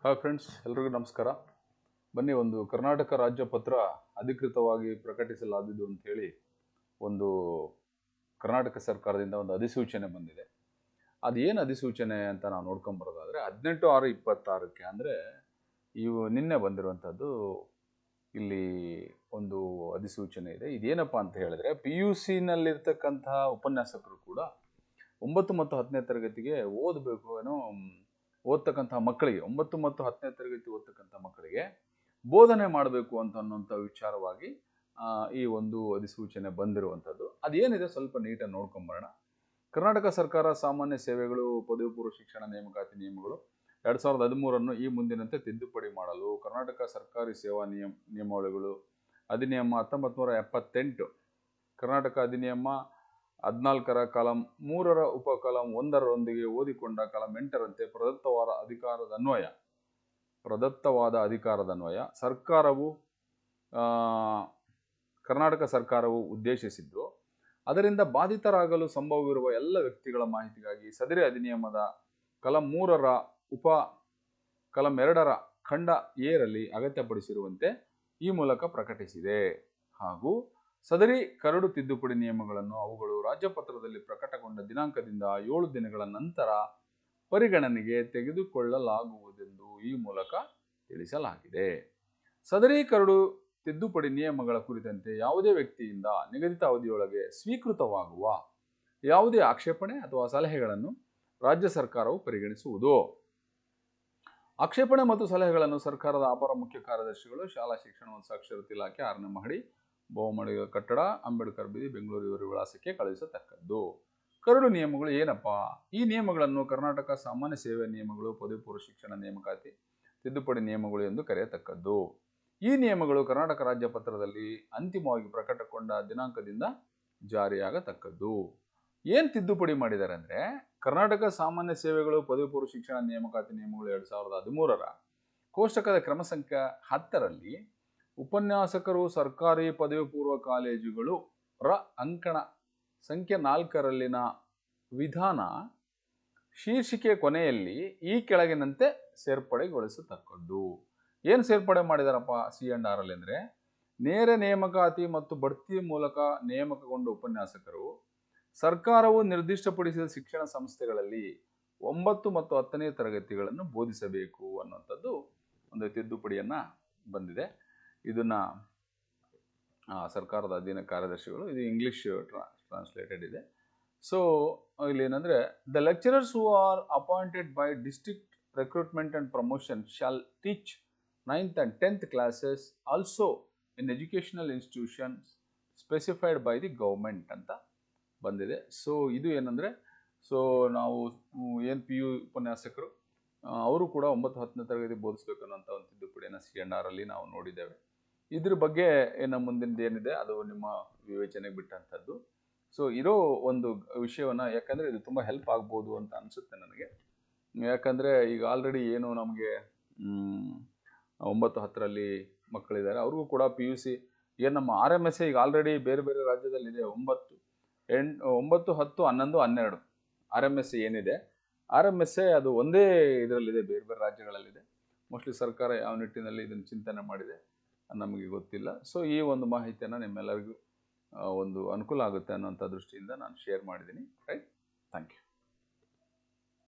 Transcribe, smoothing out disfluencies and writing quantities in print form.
Hi friends, ಎಲ್ರಿಗೂ ನಮಸ್ಕಾರ. ಬನ್ನಿ, ಒಂದು ಕರ್ನಾಟಕ ರಾಜ್ಯ ಪತ್ರ ಅಧಿಕೃತವಾಗಿ ಪ್ರಕಟಿಸಲಾದದ್ದು ಅಂತ ಹೇಳಿ ಒಂದು ಕರ್ನಾಟಕ ಸರ್ಕಾರದಿಂದ ಒಂದು ಅಧಿಸೂಚನೆ ಬಂದಿದೆ. ಅದೇನು ಅಧಿಸೂಚನೆ ಅಂತ ನಾವು ನೋಡ್ಕೊಂಬರೋದಾದರೆ 18/6/26ಕ್ಕೆ ಅಂದರೆ ನಿನ್ನೆ ಬಂದಿರುವಂಥದ್ದು. ಇಲ್ಲಿ ಒಂದು ಅಧಿಸೂಚನೆ ಇದೆ. ಇದೇನಪ್ಪ ಅಂತ ಹೇಳಿದ್ರೆ, PUC-ನಲ್ಲಿರ್ತಕ್ಕಂತಹ ಉಪನ್ಯಾಸಕರು ಕೂಡ 9 ಮತ್ತು 10ನೇ ತರಗತಿಗೆ ಓದ್ತಕ್ಕಂತಹ ಮಕ್ಕಳಿಗೆ 9 ಮತ್ತು 10ನೇ ತರಗತಿ ಓದ್ತಕ್ಕಂಥ ಮಕ್ಕಳಿಗೆ ಬೋಧನೆ ಮಾಡಬೇಕು ಅನ್ನೋಂಥ ವಿಚಾರವಾಗಿ ಈ ಒಂದು ಅಧಿಸೂಚನೆ ಬಂದಿರುವಂಥದ್ದು. ಅದೇನಿದೆ ಸ್ವಲ್ಪ ನೀಟಾಗಿ ನೋಡ್ಕೊಂಬರೋಣ. ಕರ್ನಾಟಕ ಸರ್ಕಾರ ಸಾಮಾನ್ಯ ಸೇವೆಗಳು ಪದವಿ ಪೂರ್ವ ಶಿಕ್ಷಣ ನೇಮಕಾತಿ ನಿಯಮಗಳು 2013 ಈ ಮುಂದಿನಂತೆ ತಿದ್ದುಪಡಿ ಮಾಡಲು ಕರ್ನಾಟಕ ಸರ್ಕಾರಿ ಸೇವಾ ನಿಯಮಾವಳಿಗಳು ಅಧಿನಿಯಮ 1978, ಕರ್ನಾಟಕ ಅಧಿನಿಯಮ 14ರ ಕಾಲಂ 3ರ ಉಪಕಾಲಂ 1ರೊಂದಿಗೆ ಓದಿಕೊಂಡ ಕಾಲಂ 8ರಂತೆ ಪ್ರದತ್ತವಾದ ಅಧಿಕಾರದನ್ವಯ ಕರ್ನಾಟಕ ಸರ್ಕಾರವು ಉದ್ದೇಶಿಸಿದ್ದು, ಅದರಿಂದ ಬಾಧಿತರಾಗಲು ಸಂಭವವಿರುವ ಎಲ್ಲ ವ್ಯಕ್ತಿಗಳ ಮಾಹಿತಿಗಾಗಿ ಸದರಿ ಅಧಿನಿಯಮದ ಕಲಂ 3ರ ಉಪ ಕಲಂ 2ರ ಖಂಡ ಎರಲ್ಲಿ ಅಗತ್ಯಪಡಿಸಿರುವಂತೆ ಈ ಮೂಲಕ ಪ್ರಕಟಿಸಿದೆ. ಹಾಗೂ ಸದರಿ ಕರಡು ತಿದ್ದುಪಡಿ ನಿಯಮಗಳನ್ನು ಅವುಗಳು ರಾಜ್ಯಪತ್ರದಲ್ಲಿ ಪ್ರಕಟಗೊಂಡ ದಿನಾಂಕದಿಂದ 7 ದಿನಗಳ ನಂತರ ಪರಿಗಣನೆಗೆ ತೆಗೆದುಕೊಳ್ಳಲಾಗುವುದೆಂದು ಈ ಮೂಲಕ ತಿಳಿಸಲಾಗಿದೆ. ಸದರಿ ಕರಡು ತಿದ್ದುಪಡಿ ನಿಯಮಗಳ ಕುರಿತಂತೆ ಯಾವುದೇ ವ್ಯಕ್ತಿಯಿಂದ ನಿಗದಿತ ಅವಧಿಯೊಳಗೆ ಸ್ವೀಕೃತವಾಗುವ ಯಾವುದೇ ಆಕ್ಷೇಪಣೆ ಅಥವಾ ಸಲಹೆಗಳನ್ನು ರಾಜ್ಯ ಸರ್ಕಾರವು ಪರಿಗಣಿಸುವುದು. ಆಕ್ಷೇಪಣೆ ಮತ್ತು ಸಲಹೆಗಳನ್ನು ಸರ್ಕಾರದ ಅಪರ ಮುಖ್ಯ ಕಾರ್ಯದರ್ಶಿಗಳು, ಶಾಲಾ ಶಿಕ್ಷಣ ಮತ್ತು ಸಾಕ್ಷರತೆ ಇಲಾಖೆ, 6ನೇ ಮಹಡಿ, ಬಹುಮಹಡಿ ಕಟ್ಟಡ, ಅಂಬೇಡ್ಕರ್ ಬೀದಿ, ಬೆಂಗಳೂರು ಇವರ ವಿಳಾಸಕ್ಕೆ ಕಳುಹಿಸತಕ್ಕದ್ದು. ಕರಡು ನಿಯಮಗಳು ಏನಪ್ಪ? ಈ ನಿಯಮಗಳನ್ನು ಕರ್ನಾಟಕ ಸಾಮಾನ್ಯ ಸೇವೆ ನಿಯಮಗಳು, ಪದವಿ ಪೂರ್ವ ಶಿಕ್ಷಣ ನೇಮಕಾತಿ ತಿದ್ದುಪಡಿ ನಿಯಮಗಳು ಎಂದು ಕರೆಯತಕ್ಕದ್ದು. ಈ ನಿಯಮಗಳು ಕರ್ನಾಟಕ ರಾಜ್ಯ ಪತ್ರದಲ್ಲಿ ಅಂತಿಮವಾಗಿ ಪ್ರಕಟಗೊಂಡ ದಿನಾಂಕದಿಂದ ಜಾರಿಯಾಗತಕ್ಕದ್ದು. ಏನು ತಿದ್ದುಪಡಿ ಮಾಡಿದ್ದಾರೆ ಅಂದರೆ, ಕರ್ನಾಟಕ ಸಾಮಾನ್ಯ ಸೇವೆಗಳು ಪದವಿ ಪೂರ್ವ ಶಿಕ್ಷಣ ನೇಮಕಾತಿ ನಿಯಮಗಳು 2013ರ ಕೋಷ್ಟಕದ ಕ್ರಮ ಸಂಖ್ಯೆ 10ರಲ್ಲಿ ಉಪನ್ಯಾಸಕರು ಸರ್ಕಾರಿ ಪದವಿ ಪೂರ್ವ ಕಾಲೇಜುಗಳು ಅಂಕಣ ಸಂಖ್ಯೆ 4ರಲ್ಲಿನ ವಿಧಾನ ಶೀರ್ಷಿಕೆ ಕೊನೆಯಲ್ಲಿ ಈ ಕೆಳಗಿನಂತೆ ಸೇರ್ಪಡೆಗೊಳಿಸತಕ್ಕದ್ದು. ಏನು ಸೇರ್ಪಡೆ ಮಾಡಿದಾರಪ್ಪ C&Rಲ್ಲಿ ಅಂದರೆ, ನೇರ ನೇಮಕಾತಿ ಮತ್ತು ಬಡ್ತಿ ಮೂಲಕ ನೇಮಕಗೊಂಡ ಉಪನ್ಯಾಸಕರು ಸರ್ಕಾರವು ನಿರ್ದಿಷ್ಟಪಡಿಸಿದ ಶಿಕ್ಷಣ ಸಂಸ್ಥೆಗಳಲ್ಲಿ 9 ಮತ್ತು 10ನೇ ತರಗತಿಗಳನ್ನು ಬೋಧಿಸಬೇಕು ಅನ್ನುವಂಥದ್ದು ಒಂದು ತಿದ್ದುಪಡಿಯನ್ನ ಬಂದಿದೆ. ಇದನ್ನ ಸರ್ಕಾರದ ಅಧೀನ ಕಾರ್ಯದರ್ಶಿಗಳು, ಇದು ಇಂಗ್ಲಿಷ್ ಟ್ರಾನ್ಸ್ಲೇಟೆಡ್ ಇದೆ. ಸೊ ಇಲ್ಲಿ ಏನಂದ್ರೆ, the lecturers who are appointed by district recruitment and promotion shall teach 9th and 10th classes also in educational institutions specified by the government ಅಂತ ಬಂದಿದೆ. ಸೊ ಇದು ಏನಂದ್ರೆ, ಸೊ ನಾವು ಏನು PU ಉಪನ್ಯಾಸಕರು ಅವರು ಕೂಡ 9, 10ನೇ ತರಗತಿ ಬೋಧಿಸಬೇಕು ಅನ್ನೋಂಥ ಒಂದು ತಿದ್ದುಪಡಿಯನ್ನು C&Rಲ್ಲಿ ನಾವು ನೋಡಿದ್ದೇವೆ. ಇದ್ರ ಬಗ್ಗೆ ಮುಂದಿನದು ಏನಿದೆ ಅದು ನಿಮ್ಮ ವಿವೇಚನೆಗೆ ಬಿಟ್ಟಂಥದ್ದು. ಸೊ ಇರೋ ಒಂದು ವಿಷಯವನ್ನ, ಯಾಕಂದ್ರೆ ಇದು ತುಂಬ ಹೆಲ್ಪ್ ಆಗ್ಬೋದು ಅಂತ ಅನಿಸುತ್ತೆ ನನಗೆ. ಯಾಕಂದ್ರೆ ಈಗ ಆಲ್ರೆಡಿ ಏನು ನಮಗೆ 9, 10ರಲ್ಲಿ ಮಕ್ಕಳಿದ್ದಾರೆ, ಅವ್ರಿಗೂ ಕೂಡ PUC ಏನು ನಮ್ಮ RMSA ಈಗ ಆಲ್ರೆಡಿ ಬೇರೆ ಬೇರೆ ರಾಜ್ಯದಲ್ಲಿದೆ. 9, 10, 11, 12 RMSA ಏನಿದೆ, RMSA ಅದು ಒಂದೇ ಇದರಲ್ಲಿದೆ, ಬೇರೆ ಬೇರೆ ರಾಜ್ಯಗಳಲ್ಲಿದೆ. ಮೋಸ್ಟ್ಲಿ ಸರ್ಕಾರ ಯಾವ ನಿಟ್ಟಿನಲ್ಲಿ ಇದನ್ನು ಚಿಂತನೆ ಮಾಡಿದೆ ನಮಗೆ ಗೊತ್ತಿಲ್ಲ. ಸೊ ಈ ಒಂದು ಮಾಹಿತಿಯನ್ನು ನಿಮ್ಮೆಲ್ಲರಿಗೂ ಒಂದು ಅನುಕೂಲ ಆಗುತ್ತೆ ಅನ್ನೋಂಥ ದೃಷ್ಟಿಯಿಂದ ನಾನು ಶೇರ್ ಮಾಡಿದ್ದೀನಿ. Right, thank you.